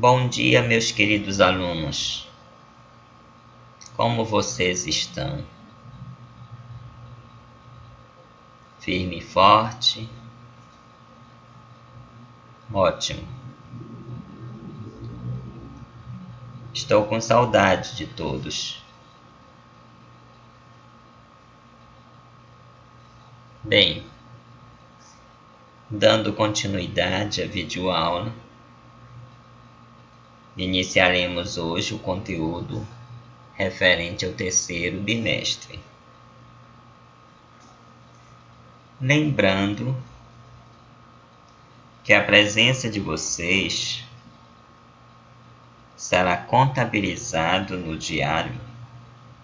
Bom dia, meus queridos alunos. Como vocês estão? Firme e forte? Ótimo. Estou com saudade de todos. Bem, dando continuidade à videoaula, iniciaremos hoje o conteúdo referente ao terceiro bimestre. Lembrando que a presença de vocês será contabilizado no diário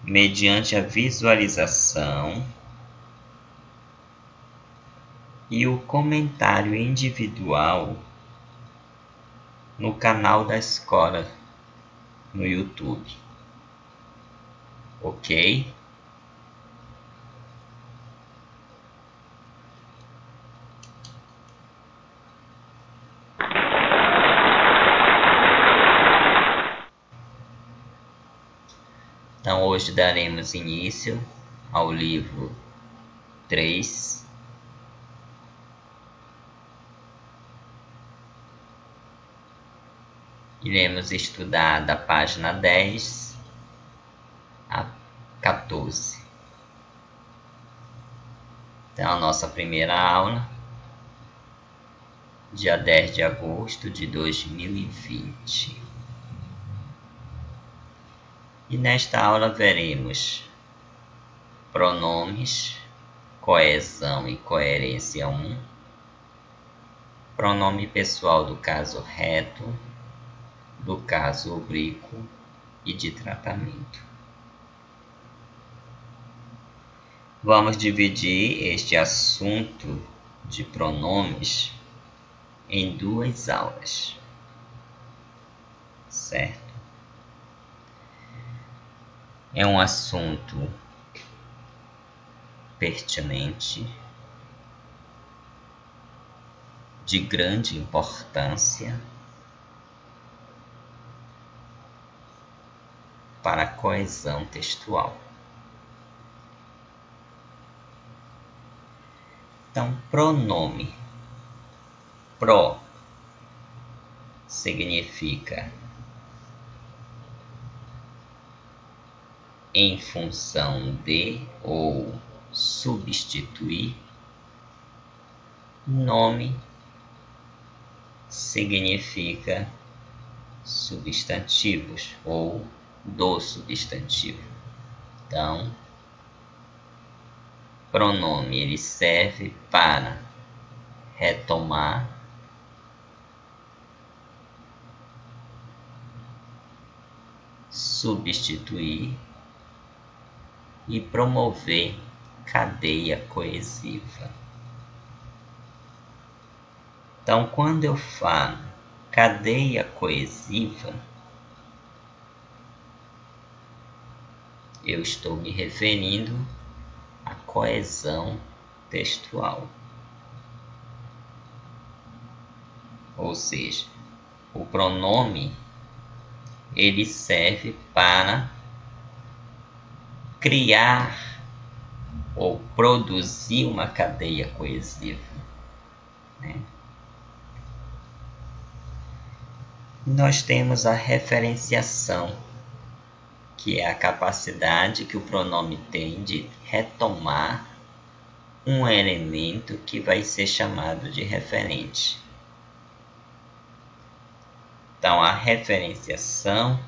mediante a visualização e o comentário individual no canal da escola no YouTube. Ok? Então hoje daremos início ao livro 3. Iremos estudar da página 10 a 14. Então a nossa primeira aula, dia 10 de agosto de 2020. E nesta aula veremos pronomes, coesão e coerência 1, pronome pessoal do caso reto, do caso oblíquo e de tratamento. Vamos dividir este assunto de pronomes em 2 aulas, certo? É um assunto pertinente, de grande importância para a coesão textual. Então, pronome. Pro significa em função de ou substituir. Nome significa substantivos ou do substantivo. Então, pronome ele serve para retomar substituir e promover cadeia coesiva. Então, quando eu falo cadeia coesiva, eu estou me referindo à coesão textual. Ou seja, o pronome ele serve para criar ou produzir uma cadeia coesiva, né? Nós temos a referenciação, que é a capacidade que o pronome tem de retomar um elemento que vai ser chamado de referente. Então, a referenciação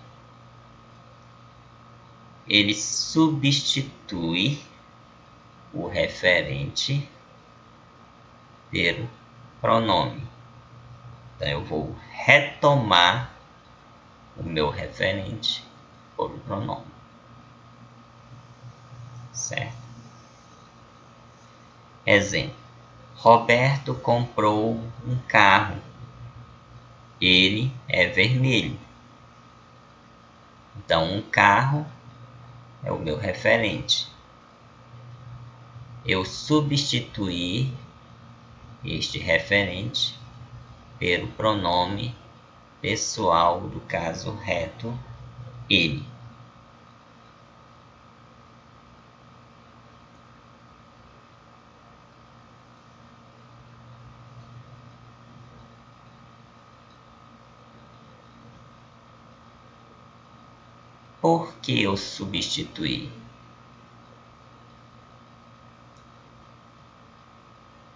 ele substitui o referente pelo pronome. Então, eu vou retomar o meu referente por um pronome, certo? Exemplo: Roberto comprou um carro. Ele é vermelho. Então, um carro é o meu referente. Eu substituí este referente pelo pronome pessoal do caso reto, ele. Por que eu substituí?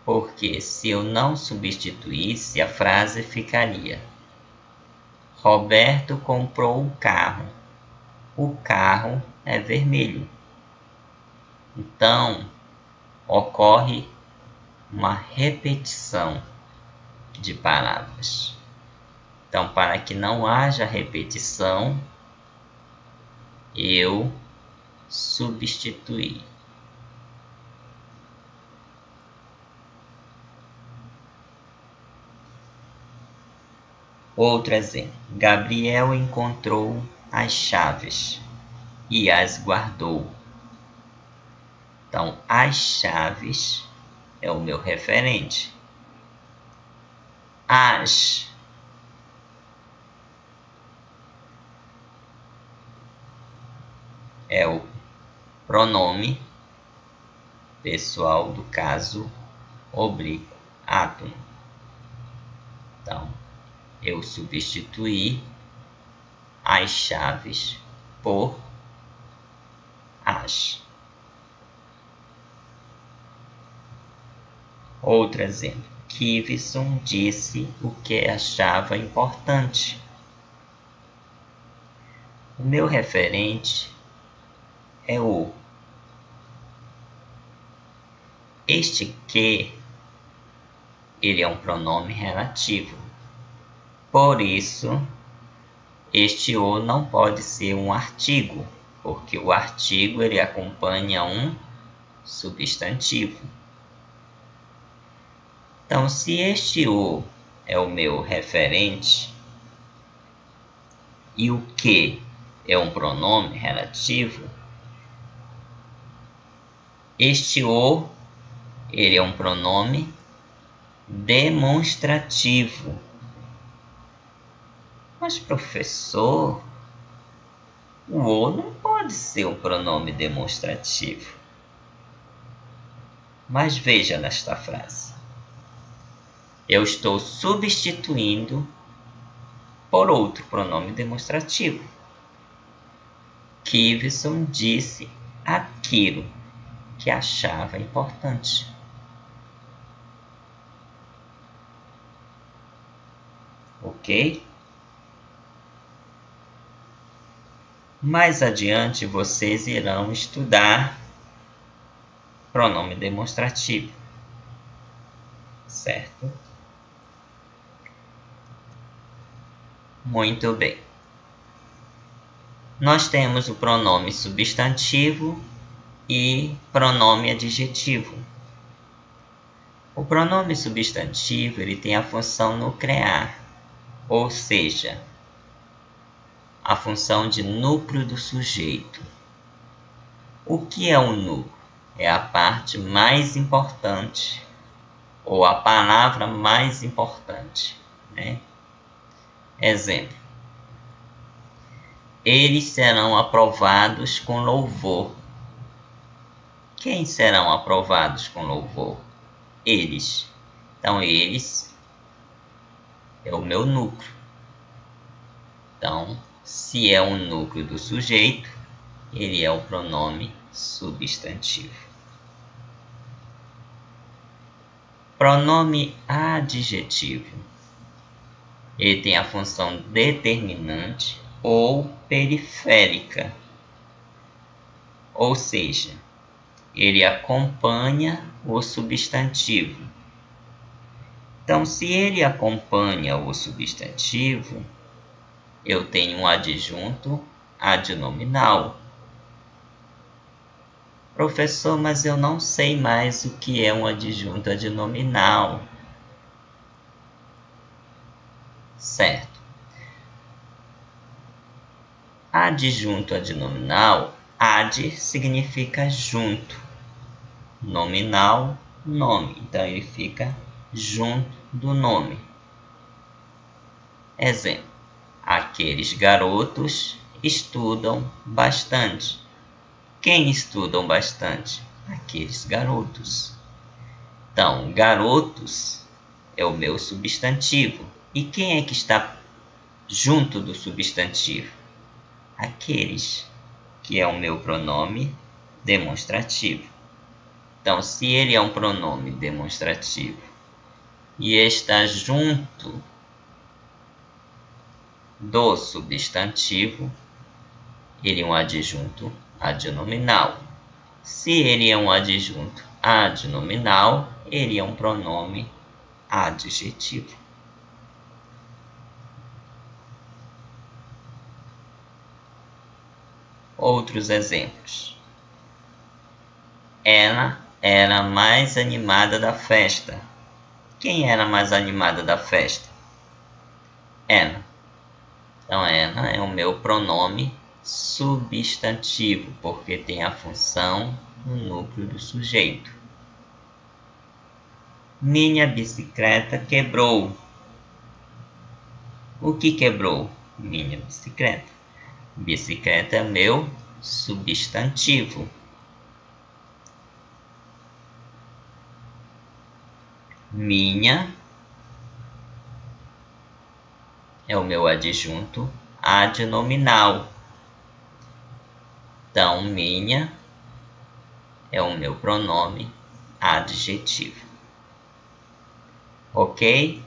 Porque se eu não substituísse, a frase ficaria: Roberto comprou um carro. O carro é vermelho. Então, ocorre uma repetição de palavras. Então, para que não haja repetição, eu substituí. Outro exemplo. Gabriel encontrou as chaves e as guardou. Então, as chaves é o meu referente. As é o pronome pessoal do caso oblíquo átomo. Então, eu substituí as chaves por as. Outro exemplo. Kivson disse o que achava importante. O meu referente é o. Este que, ele é um pronome relativo. Por isso, este o não pode ser um artigo, porque o artigo ele acompanha um substantivo. Então, se este o é o meu referente e o que é um pronome relativo, este o ele é um pronome demonstrativo. Mas, professor, o o não pode ser um pronome demonstrativo. Mas veja nesta frase. Eu estou substituindo por outro pronome demonstrativo. Kivson disse aquilo que achava importante. Ok? Mais adiante vocês irão estudar pronome demonstrativo, certo? Muito bem. Nós temos o pronome substantivo e pronome adjetivo. O pronome substantivo ele tem a função nuclear, ou seja, a função de núcleo do sujeito. O que é um núcleo? É a parte mais importante, ou a palavra mais importante, né? Exemplo. Eles serão aprovados com louvor. Quem serão aprovados com louvor? Eles. Então, eles é o meu núcleo. Então, se é um núcleo do sujeito, ele é o pronome substantivo. Pronome adjetivo. Ele tem a função determinante ou periférica. Ou seja, ele acompanha o substantivo. Então, se ele acompanha o substantivo, eu tenho um adjunto adnominal. Professor, mas eu não sei mais o que é um adjunto adnominal. Certo. Adjunto adnominal, ad significa junto. Nominal, nome. Então, ele fica junto do nome. Exemplo. Aqueles garotos estudam bastante. Quem estudam bastante? Aqueles garotos. Então, garotos é o meu substantivo. E quem é que está junto do substantivo? Aqueles, que é o meu pronome demonstrativo. Então, se ele é um pronome demonstrativo e está junto do substantivo, ele é um adjunto adnominal. Se ele é um adjunto adnominal, ele é um pronome adjetivo. Outros exemplos. Ela era a mais animada da festa. Quem era a mais animada da festa? Ela. Então, ela é o meu pronome substantivo, porque tem a função no núcleo do sujeito. Minha bicicleta quebrou. O que quebrou? Minha bicicleta. Bicicleta é meu substantivo. Minha é o meu adjunto adnominal. Então, minha é o meu pronome adjetivo. Ok?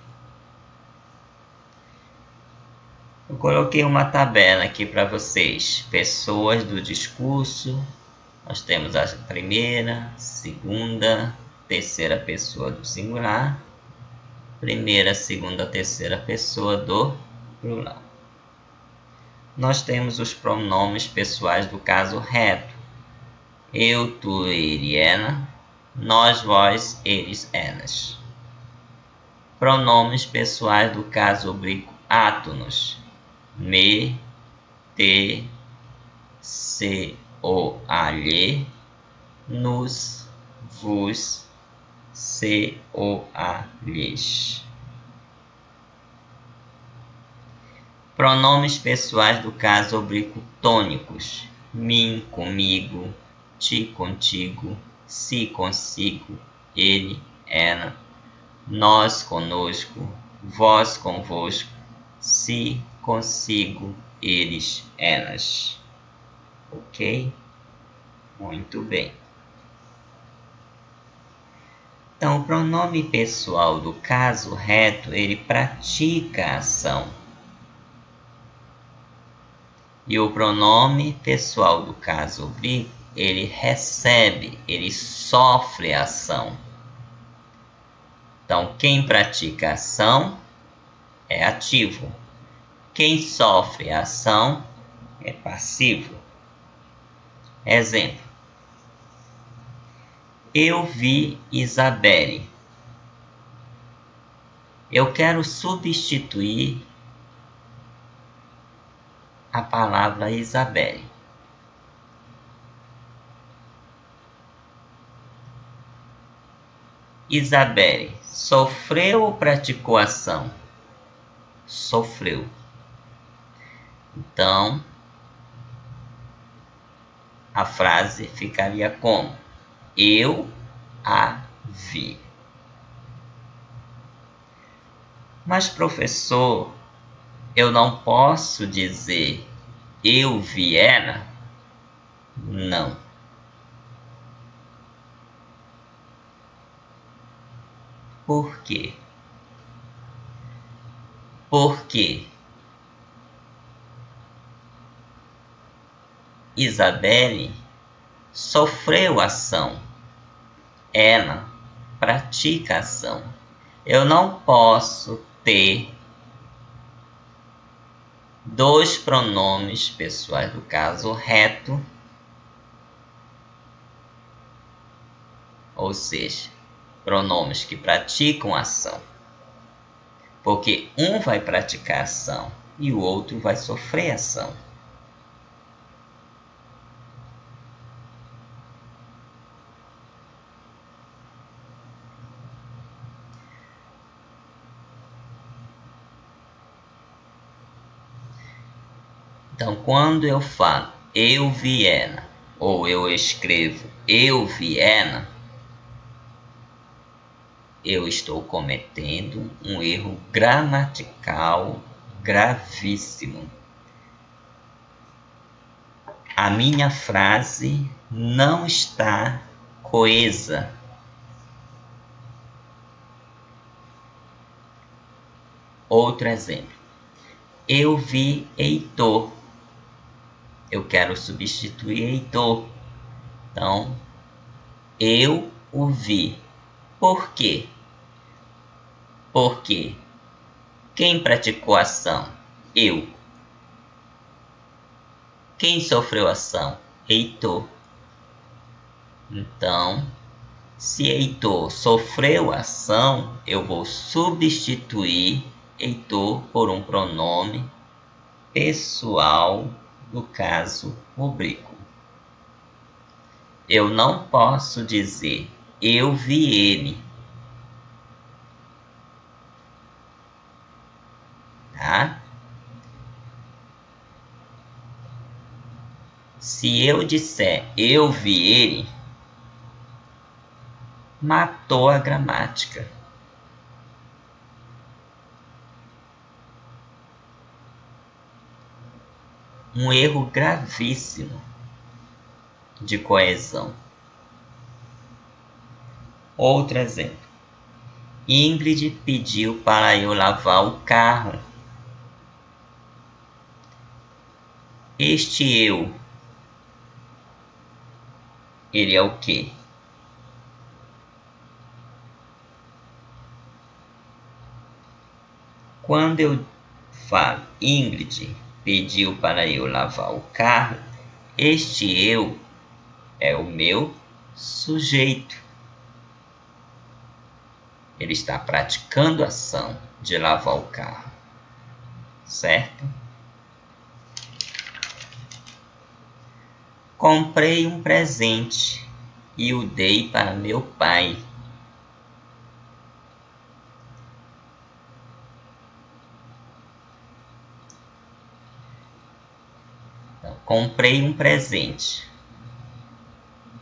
Eu coloquei uma tabela aqui para vocês. Pessoas do discurso. Nós temos a primeira, segunda, terceira pessoa do singular. Primeira, segunda, terceira pessoa do plural. Nós temos os pronomes pessoais do caso reto. Eu, tu, ele, ela. Nós, vós, eles, elas. Pronomes pessoais do caso oblíquo átonos. Me, te, se, o, a, lhe. Nos, vos, se, o, a, lhes. Pronomes pessoais do caso oblíquo tônicos. Mim, comigo. Ti, contigo. Si, consigo. Ele, ela. Nós, conosco. Vós, convosco. Si, consigo. Eles, elas. Ok? Muito bem. Então, o pronome pessoal do caso reto, ele pratica a ação. E o pronome pessoal do caso oblíquo, ele recebe, ele sofre a ação. Então, quem pratica a ação é ativo. Quem sofre a ação é passivo. Exemplo. Eu vi Isabelle. Eu quero substituir a palavra Isabelle. Isabelle sofreu ou praticou ação? Sofreu. Então, a frase ficaria como? Eu a vi. Mas, professor, eu não posso dizer eu vi ela? Não. Por quê? Porque Isabelle sofreu ação. Ela pratica ação. Eu não posso ter dois pronomes pessoais do caso reto, ou seja, pronomes que praticam ação, porque um vai praticar ação e o outro vai sofrer ação. Então, quando eu falo eu vi ela, ou eu escrevo eu vi ela, eu estou cometendo um erro gramatical gravíssimo. A minha frase não está coesa. Outro exemplo. Eu vi Heitor. Eu quero substituir Heitor. Então, eu o vi. Por quê? Porque quem praticou a ação? Eu. Quem sofreu a ação? Heitor. Então, se Heitor sofreu a ação, eu vou substituir Heitor por um pronome pessoal do caso rubrico. Eu não posso dizer eu vi ele. Tá? Se eu disser eu vi ele, matou a gramática. Um erro gravíssimo de coesão. Outro exemplo. Ingrid pediu para eu lavar o carro. Este eu, ele é o quê? Quando eu falo Ingrid pediu para eu lavar o carro, este eu é o meu sujeito. Ele está praticando a ação de lavar o carro, certo? Comprei um presente e o dei para meu pai. Então, comprei um presente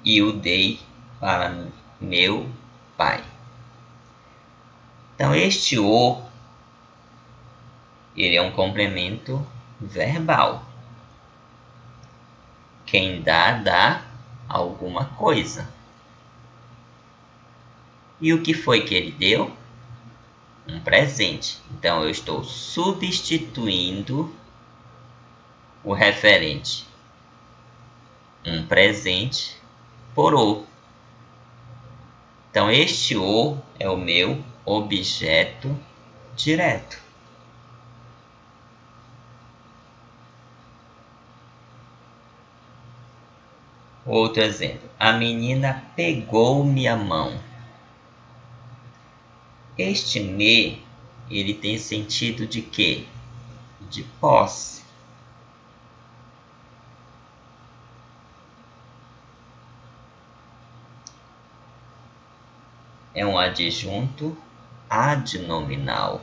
e o dei para meu pai. Então, este o, ele é um complemento verbal. Quem dá alguma coisa. E o que foi que ele deu? Um presente. Então, eu estou substituindo o referente um presente por o. Então, este o é o meu objeto direto. Outro exemplo. A menina pegou-me a mão. Este me, ele tem sentido de quê? De posse. É um adjunto adnominal.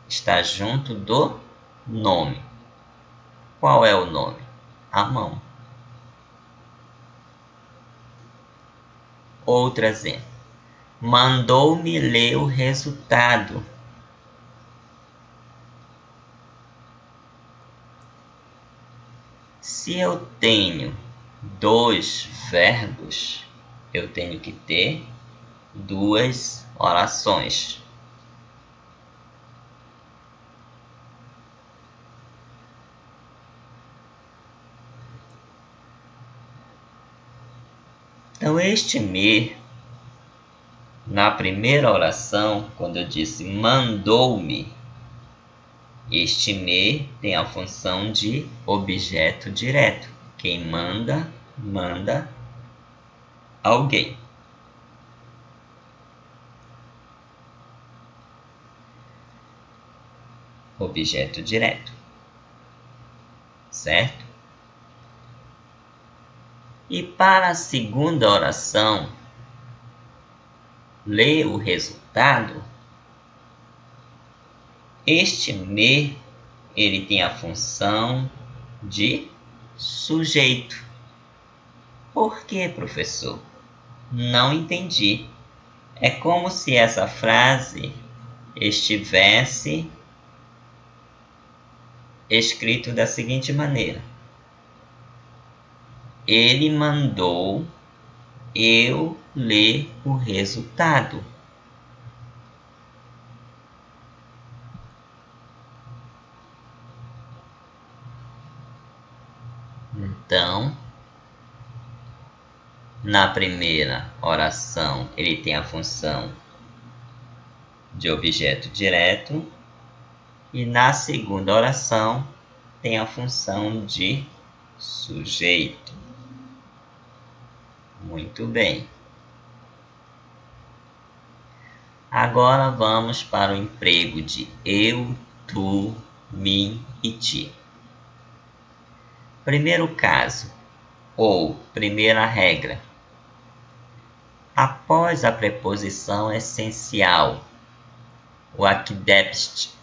Está junto do nome. Qual é o nome? A mão. Outro exemplo. Mandou-me ler o resultado. Se eu tenho dois verbos, eu tenho que ter duas orações. Então, este me, na primeira oração, quando eu disse mandou-me, este me tem a função de objeto direto. Quem manda, manda alguém. Objeto direto. Certo? E para a segunda oração, ler o resultado, este me, ele tem a função de sujeito. Por quê, professor? Não entendi. É como se essa frase estivesse escrito da seguinte maneira: ele mandou eu ler o resultado. Então, na primeira oração, ele tem a função de objeto direto, e na segunda oração tem a função de sujeito. Muito bem. Agora vamos para o emprego de eu, tu, mim e ti. Primeiro caso, ou primeira regra. Após a preposição essencial, o aquidepst,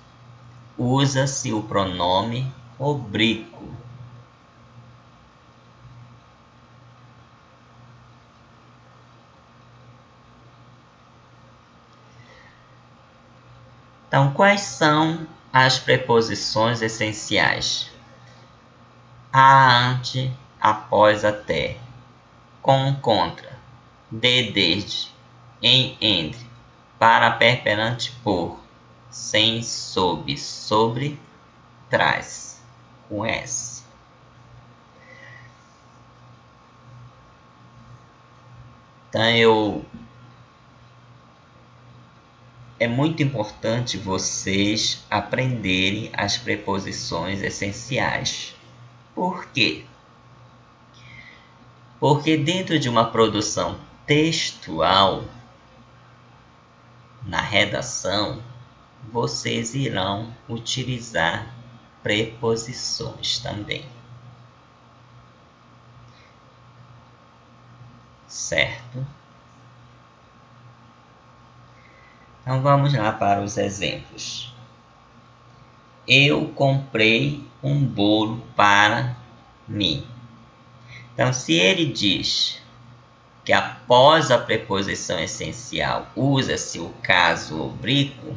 usa-se o pronome oblíquo. Então, quais são as preposições essenciais? A, ante, após, até, com, contra, de, desde, em, entre, para, per, perante, por, sem, sob, sobre, trás, com S. Então, é muito importante vocês aprenderem as preposições essenciais. Por quê? Porque dentro de uma produção textual, na redação, vocês irão utilizar preposições também. Certo? Então vamos lá para os exemplos. Eu comprei um bolo para mim. Então, se ele diz que após a preposição essencial usa-se o caso oblíquo,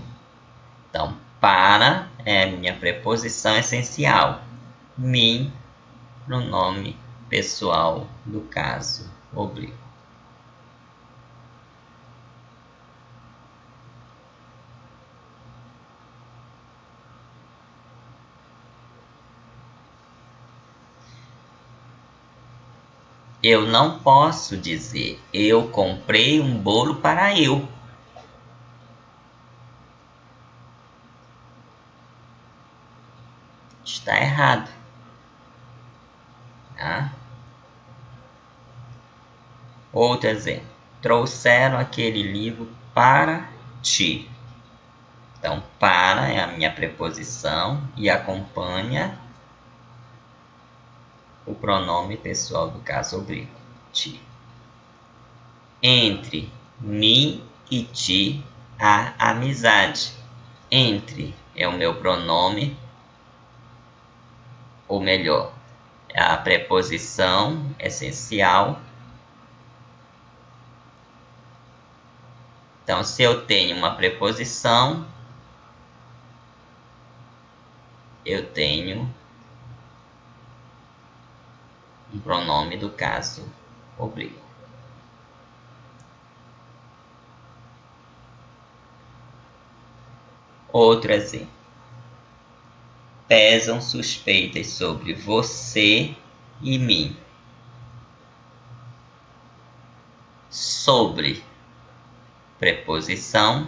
então, para é a minha preposição essencial. Mim, pronome pessoal do caso oblíquo. Eu não posso dizer eu comprei um bolo para eu. Está errado. Tá? Outro exemplo. Trouxeram aquele livro para ti. Então, para é a minha preposição e acompanha o pronome pessoal do caso oblíquo, ti. Entre mim e ti há amizade. Entre é o meu pronome, ou melhor, é a preposição essencial. Então, se eu tenho uma preposição, eu tenho um pronome do caso oblíquo. Outro exemplo. Pesam suspeitas sobre você e mim. Sobre, preposição,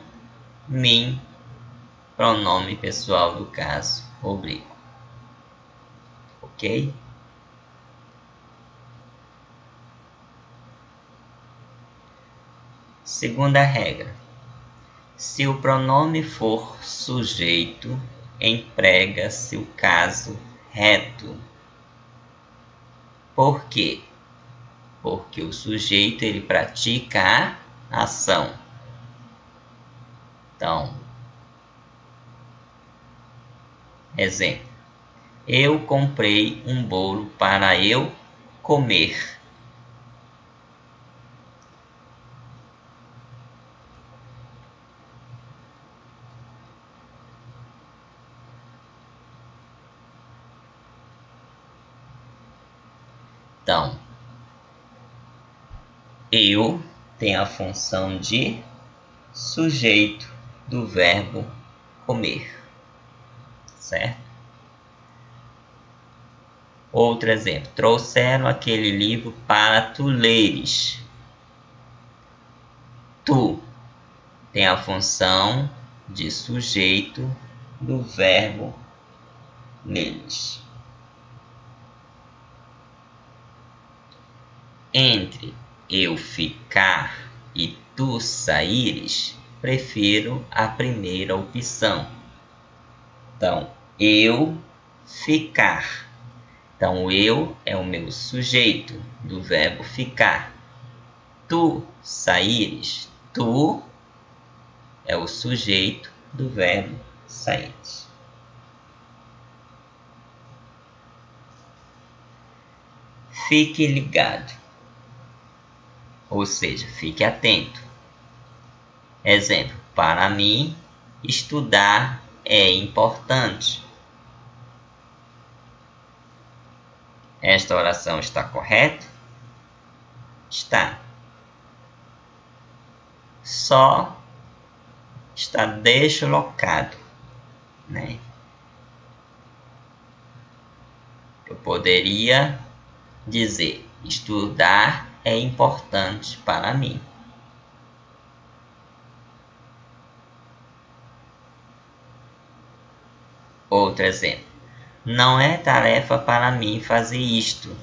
mim, pronome pessoal do caso oblíquo. Ok? Segunda regra. Se o pronome for sujeito, emprega-se o caso reto. Por quê? Porque o sujeito ele pratica a ação. Então, exemplo. Eu comprei um bolo para eu comer. Então, eu tem a função de sujeito do verbo comer, certo? Outro exemplo, trouxeram aquele livro para tu leres. Tu tem a função de sujeito do verbo leres. Entre eu ficar e tu saíres, prefiro a primeira opção. Então, eu ficar. Então, eu é o meu sujeito do verbo ficar. Tu saíres. Tu é o sujeito do verbo saíres. Fique ligado. Ou seja, fique atento. Exemplo, para mim, estudar é importante. Esta oração está correta? Está. Só está deslocado, né? Eu poderia dizer, estudar é importante para mim. Outro exemplo. Não é tarefa para mim fazer isto.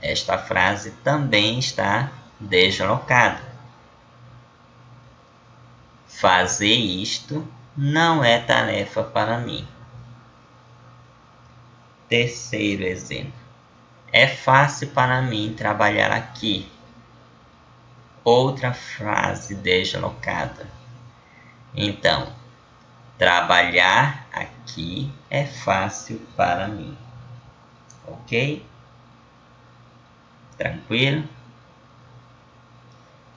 Esta frase também está deslocada. Fazer isto não é tarefa para mim. Terceiro exemplo. É fácil para mim trabalhar aqui. Outra frase deslocada. Então, trabalhar aqui é fácil para mim. Ok? Tranquilo?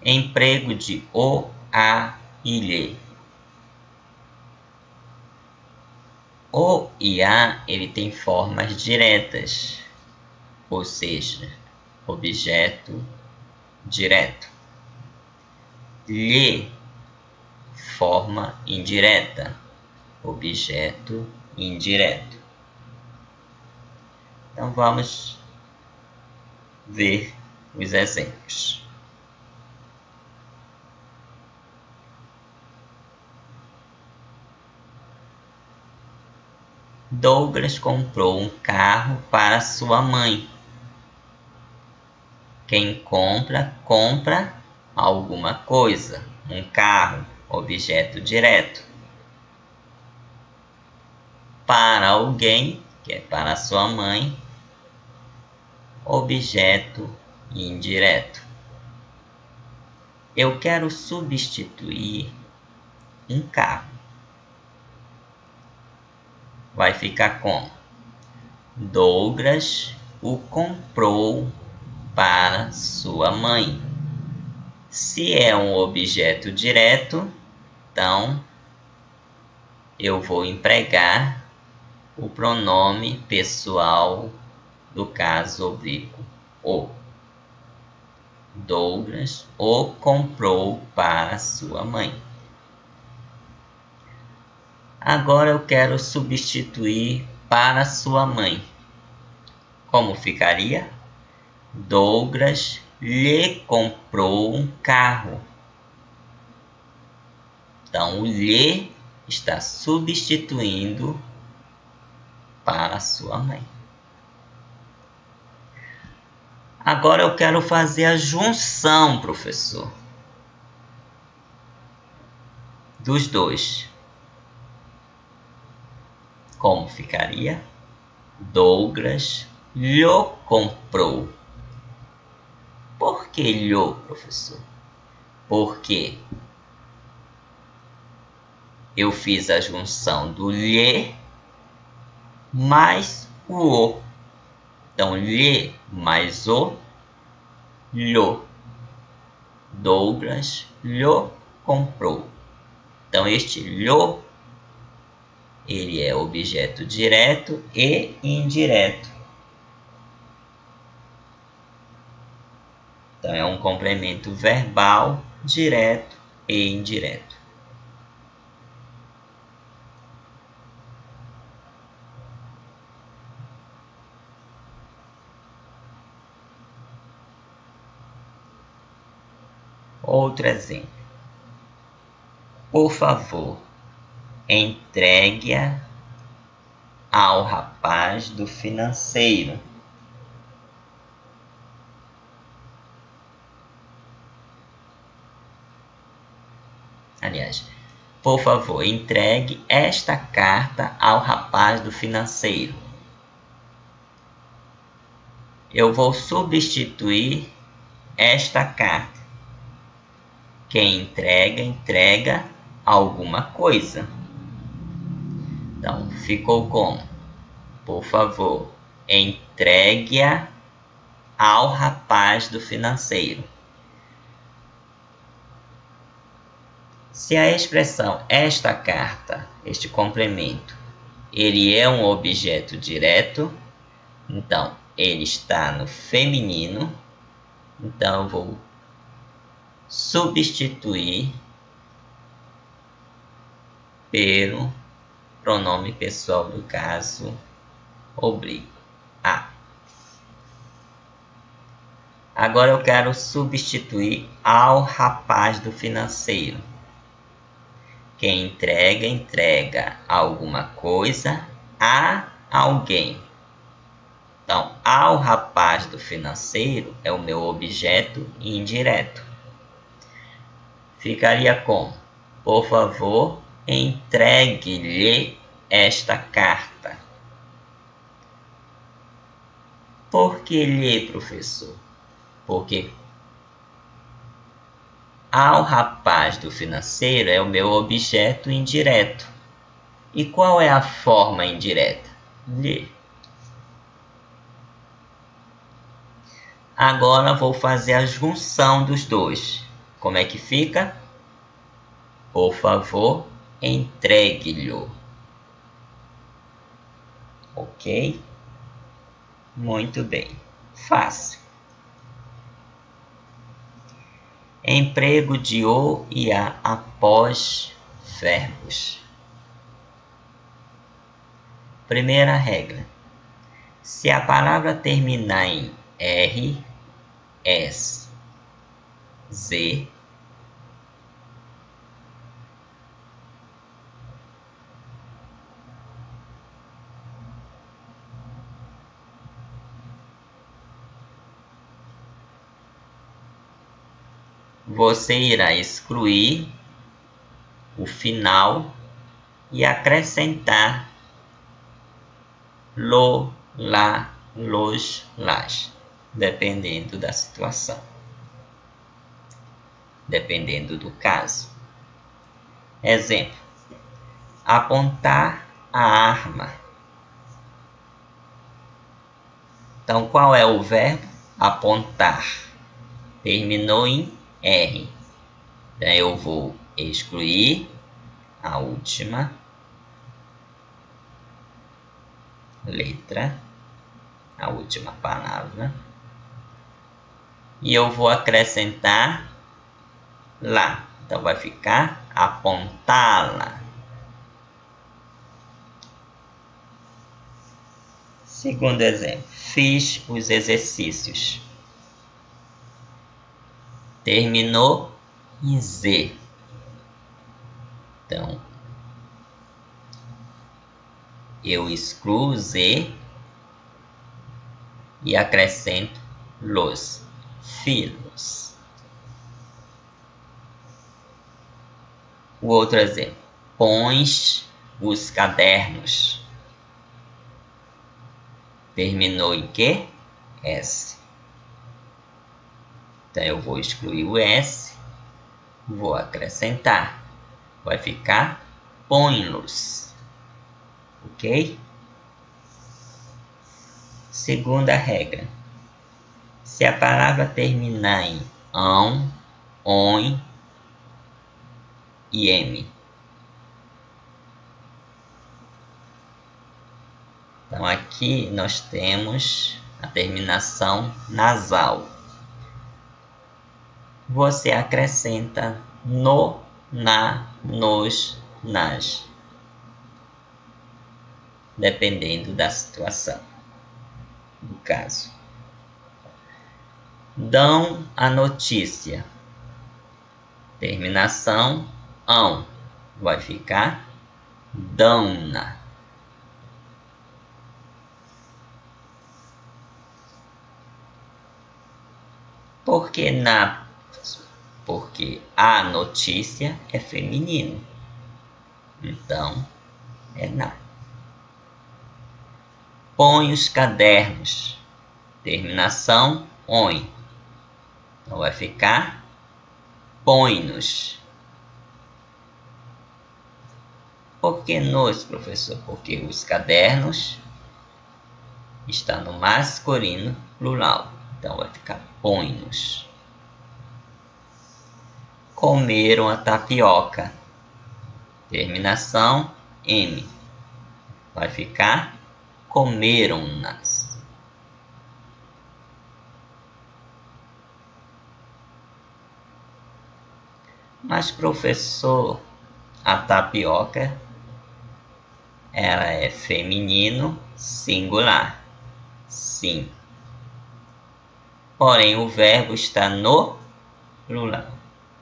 Emprego de o, a e lhe. O e a, ele tem formas diretas, ou seja, objeto direto. Lhe, forma indireta, objeto indireto. Então vamos ver os exemplos. Douglas comprou um carro para sua mãe. Quem compra, compra alguma coisa. Um carro, objeto direto. Para alguém, que é para sua mãe, objeto indireto. Eu quero substituir um carro. Vai ficar como? Douglas o comprou para sua mãe. Se é um objeto direto, então eu vou empregar o pronome pessoal do caso oblíquo o. Douglas o comprou para sua mãe. Agora eu quero substituir para sua mãe. Como ficaria? Douglas lhe comprou um carro. Então, o lhe está substituindo para sua mãe. Agora eu quero fazer a junção, professor, dos dois. Como ficaria? Douglas lhe comprou. Por que lhe, professor? Porque eu fiz a junção do lhe mais o. Então, lhe mais o, lhe. Douglas lhe comprou. Então, este lhe, ele é objeto direto e indireto. Então, é um complemento verbal direto e indireto. Outro exemplo. Por favor, entregue-a ao rapaz do financeiro. Aliás, por favor, entregue esta carta ao rapaz do financeiro. Eu vou substituir esta carta. Quem entrega, entrega alguma coisa. Então, ficou como? Por favor, entregue-a ao rapaz do financeiro. Se a expressão esta carta, este complemento, ele é um objeto direto, então ele está no feminino, então eu vou substituir pelo pronome pessoal do caso oblíquo, a. Agora eu quero substituir ao rapaz do financeiro. Quem entrega, entrega alguma coisa a alguém. Então, ao rapaz do financeiro é o meu objeto indireto. Ficaria como? Por favor, entregue-lhe esta carta. Por que lhe, professor? Porque ao rapaz do financeiro é o meu objeto indireto. E qual é a forma indireta? Lhe. Agora vou fazer a junção dos dois. Como é que fica? Por favor, entregue-lhe. Ok? Muito bem. Fácil. Emprego de o e a após verbos. Primeira regra. Se a palavra terminar em R, S, Z, você irá excluir o final e acrescentar lo, lá, los, las, dependendo da situação, dependendo do caso. Exemplo: apontar a arma. Então, qual é o verbo? Apontar. Terminou em R. Então, eu vou excluir a última letra, a última palavra, e eu vou acrescentar lá. Então, vai ficar apontá-la. Segundo exemplo, fiz os exercícios. Terminou em Z. Então, eu excluo Z e acrescento los filhos. O outro exemplo, pões os cadernos. terminou em quê? S. Então eu vou excluir o S, vou acrescentar. Vai ficar põe-los. Ok? Segunda regra. Se a palavra terminar em ão, on e m. Então aqui nós temos a terminação nasal. Você acrescenta no, na, nos, nas, dependendo da situação, do caso. Dão a notícia. Terminação ão. Vai ficar dão-na. Porque a notícia é feminino. Então, é na. Põe os cadernos. Terminação on. Então, vai ficar põe-nos. Por que nos, professor? Porque os cadernos estão no masculino plural. Então, vai ficar põe-nos. Comeram a tapioca. Terminação M. Vai ficar comeram-nas. Mas, professor, a tapioca ela é feminino singular. Sim. Porém, o verbo está no plural.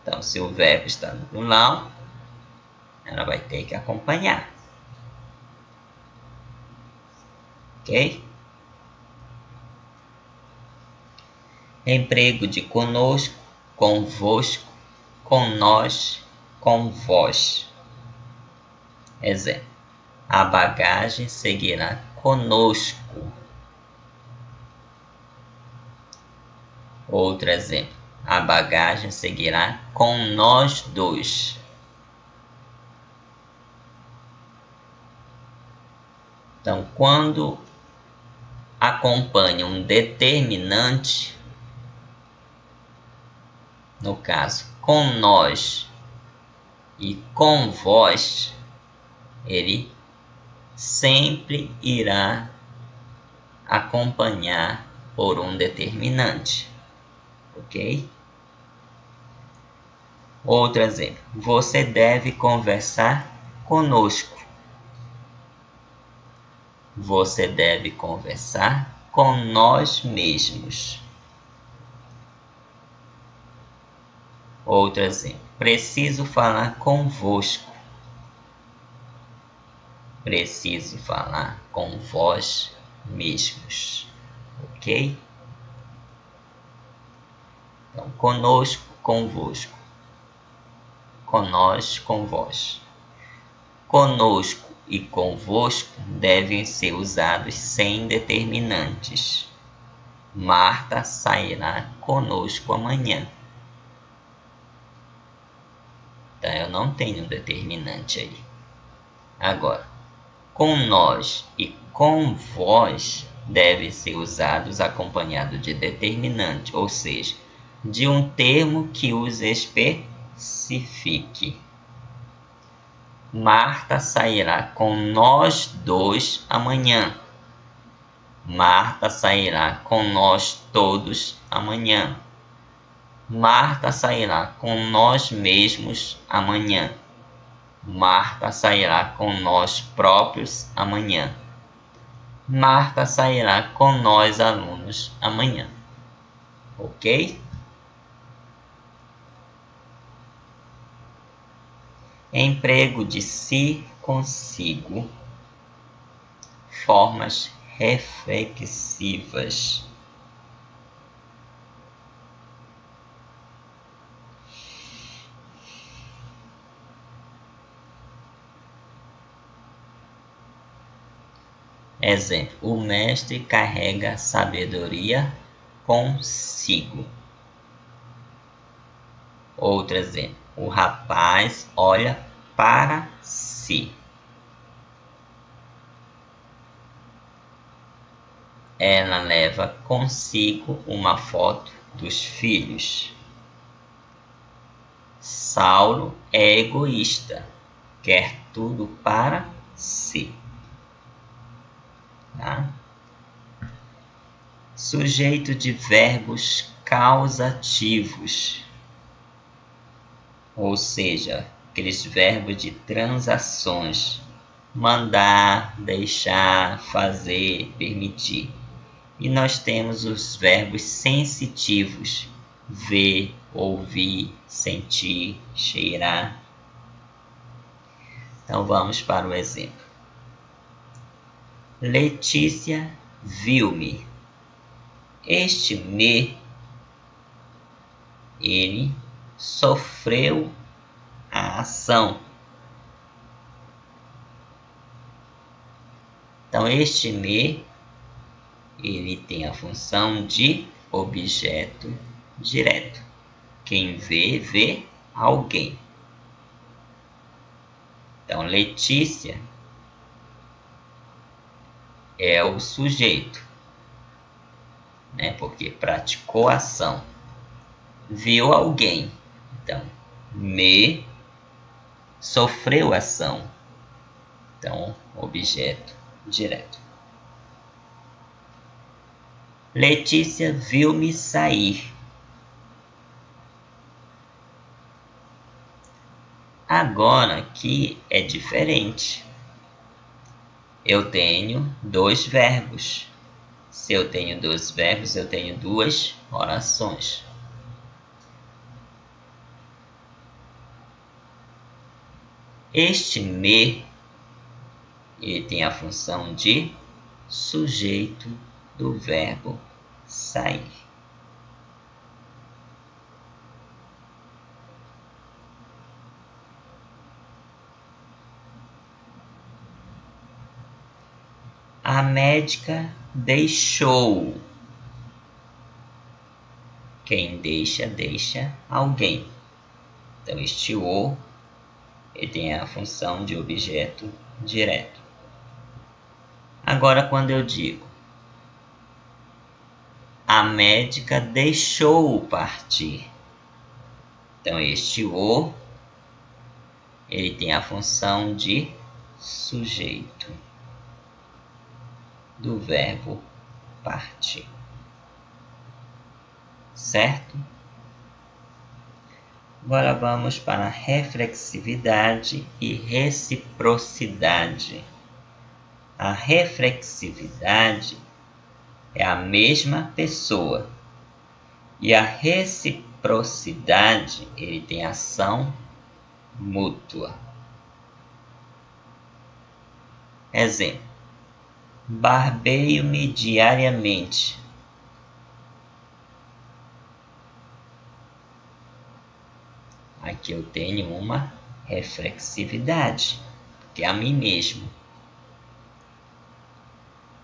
Então, se o verbo está no plural, ela vai ter que acompanhar. Ok? Emprego de conosco, convosco, com nós, com vós. Exemplo. A bagagem seguirá conosco. Outro exemplo. A bagagem seguirá com nós dois. Então, quando acompanha um determinante, no caso, com nós e com vós, ele sempre irá acompanhar por um determinante. Ok? Outro exemplo. Você deve conversar conosco. Você deve conversar com nós mesmos. Outro exemplo. Preciso falar convosco. Preciso falar com vós mesmos. Ok? Então, conosco, convosco. Com nós, com vós. Conosco e convosco devem ser usados sem determinantes. Marta sairá conosco amanhã. Então, eu não tenho determinante aí. Agora, com nós e com vós devem ser usados acompanhados de determinante, ou seja, de um termo que os especifique. Marta sairá com nós dois amanhã. Marta sairá com nós todos amanhã. Marta sairá com nós mesmos amanhã. Marta sairá com nós próprios amanhã. Marta sairá com nós alunos amanhã. Ok? Emprego de si consigo. Formas reflexivas. Exemplo: o mestre carrega sabedoria consigo. Outro exemplo: o rapaz olha para si. Ela leva consigo uma foto dos filhos. Saulo é egoísta, quer tudo para si. Tá? Sujeito de verbos causativos, ou seja, aqueles verbos de transações: mandar, deixar, fazer, permitir. E nós temos os verbos sensitivos: ver, ouvir, sentir, cheirar. Então vamos para o exemplo. Letícia viu-me. Este me, ele sofreu a ação. Então este me, ele tem a função de objeto direto. Quem vê, vê alguém. Então Letícia é o sujeito, né? Porque praticou a ação. Viu alguém. Então, me sofreu ação. Então, objeto direto. Letícia viu-me sair. Agora aqui é diferente. Eu tenho dois verbos. Se eu tenho dois verbos, eu tenho duas orações. Este me, ele tem a função de sujeito do verbo sair. A médica deixou. Quem deixa, deixa alguém. Então este o, ele tem a função de objeto direto. Agora quando eu digo a médica deixou partir. Então este o, ele tem a função de sujeito do verbo partir. Certo? Agora vamos para a reflexividade e reciprocidade. A reflexividade é a mesma pessoa. E a reciprocidade, ele tem ação mútua. Exemplo: barbeio-me diariamente. Aqui eu tenho uma reflexividade, que é a mim mesmo.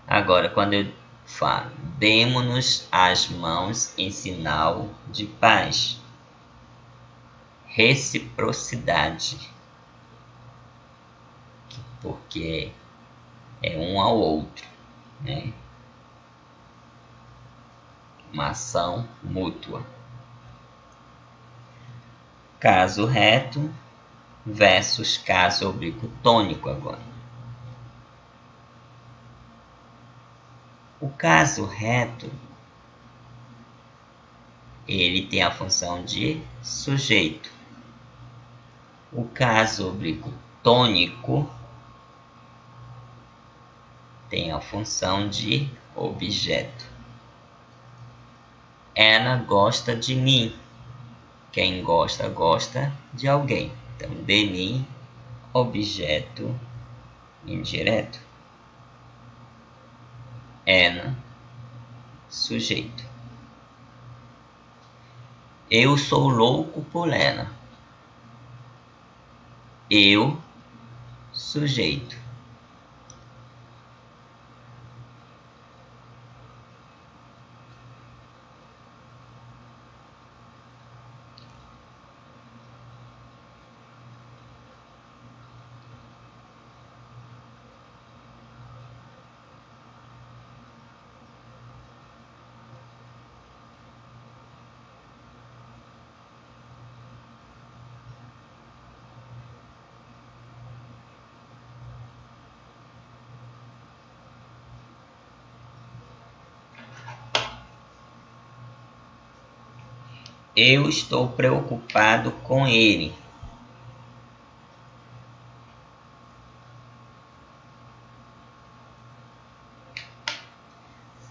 Agora, quando eu falo, demo-nos as mãos em sinal de paz. Reciprocidade, porque é um ao outro, né? Uma ação mútua. Caso reto versus caso oblíquo tônico agora. O caso reto, ele tem a função de sujeito. O caso oblíquo tônico tem a função de objeto. Ela gosta de mim. Quem gosta, gosta de alguém. Então, de mim, objeto indireto. Ela, sujeito. Eu sou louco por ela. Eu, sujeito. Eu estou preocupado com ele.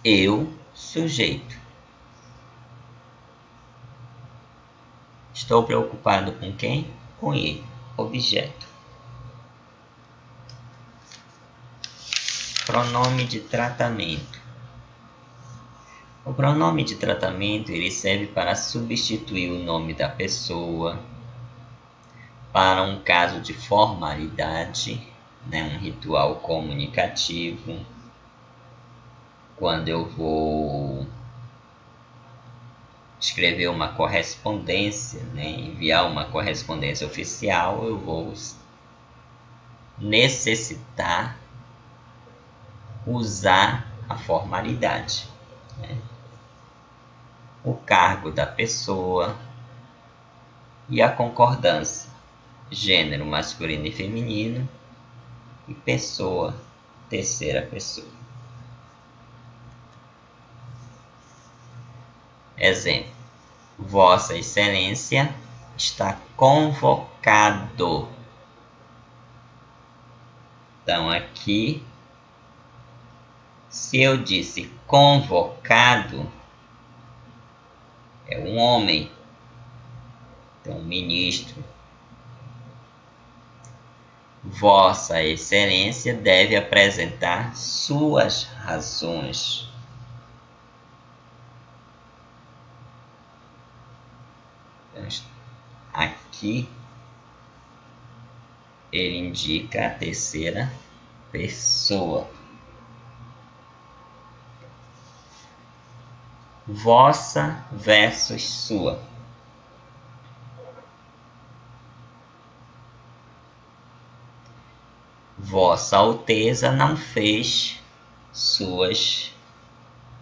Eu, sujeito. Estou preocupado com quem? Com ele, objeto. Pronome de tratamento. O pronome de tratamento ele serve para substituir o nome da pessoa, para um caso de formalidade, um ritual comunicativo. Quando eu vou escrever uma correspondência, enviar uma correspondência oficial, eu vou necessitar usar a formalidade. O cargo da pessoa e a concordância, gênero masculino e feminino e pessoa, terceira pessoa. Exemplo: Vossa Excelência está convocado. Então aqui, se eu disse convocado, é um homem, então ministro. Vossa Excelência deve apresentar suas razões. Aqui ele indica a terceira pessoa. Vossa versus sua. Vossa Alteza não fez suas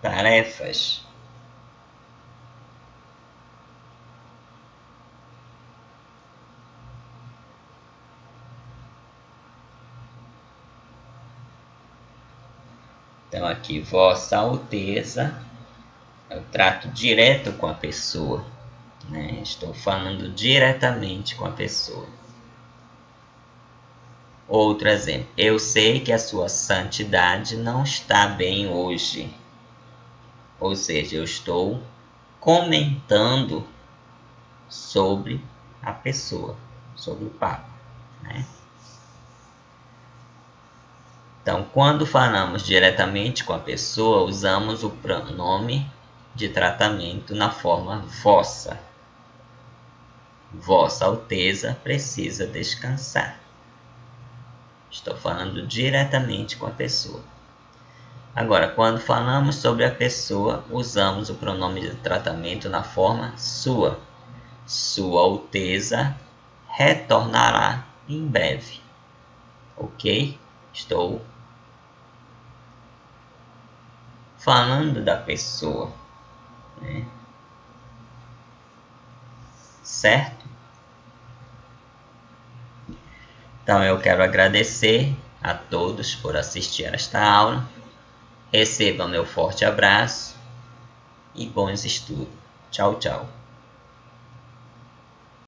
tarefas. Então aqui, Vossa Alteza, eu trato direto com a pessoa, Estou falando diretamente com a pessoa. Outro exemplo: eu sei que a sua santidade não está bem hoje. Ou seja, eu estou comentando sobre a pessoa, sobre o Papa, Então, quando falamos diretamente com a pessoa, usamos o pronome de tratamento na forma vossa. Vossa Alteza precisa descansar. Estou falando diretamente com a pessoa. Agora, quando falamos sobre a pessoa, usamos o pronome de tratamento na forma sua. Sua Alteza retornará em breve. Ok? Estou falando da pessoa, Certo? Então eu quero agradecer a todos por assistir a esta aula. Receba meu forte abraço e bons estudos. Tchau, tchau.